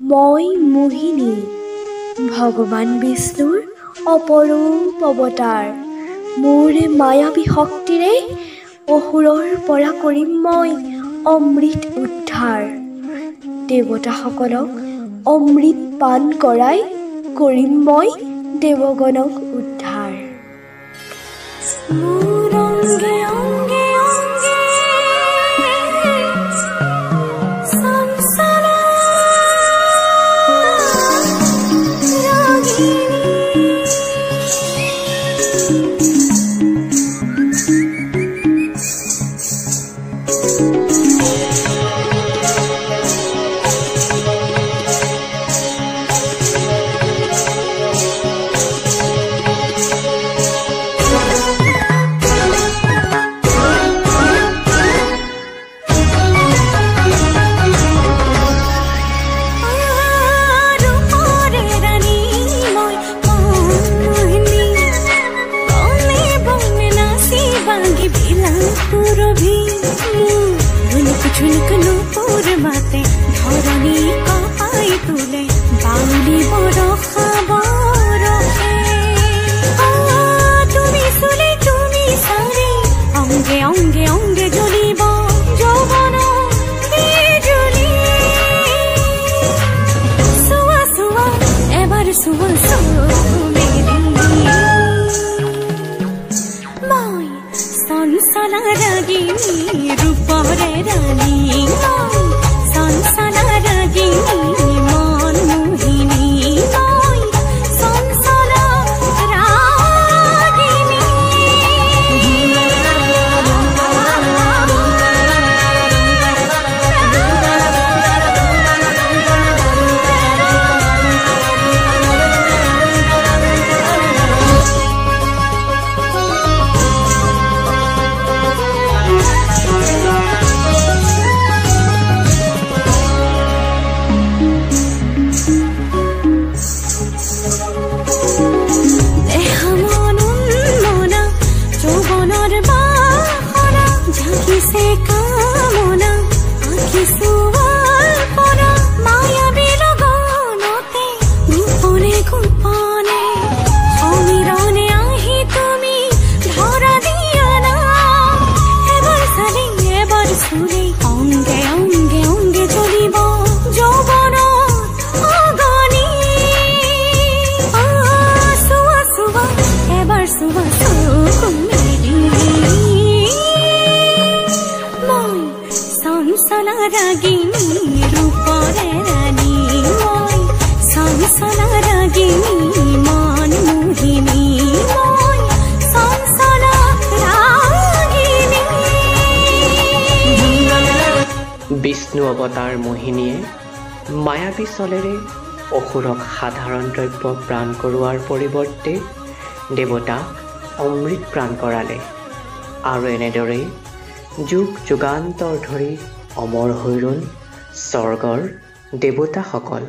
মই মোহিনী ভগৱান বিষ্ণুৰ অপৰূপ অৱতাৰ মোৰে মায়াবী শক্তিৰে অসুৰৰ পৰা কৰিম মই অমৃত উদ্ধাৰ দেৱতাসকলক অমৃত পান কৰাই কৰিম মই দেৱগণক উদ্ধাৰ মোৰ অংগে অংগে অংগে বিষ্ণু অৱতাৰ মোহিনীয়ে মায়াবী চলেৰে অসুৰক সাধাৰণ দ্ৰব্য প্ৰাণ কৰোৱাৰ পৰিৱৰ্তে দেৱতাক অমৃত প্ৰাণ কৰালে আৰু এনেদৰেই যুগ যুগান্তৰ ধৰি অমৰ হৈ ৰ'ল স্বৰ্গৰ দেৱতাসকল।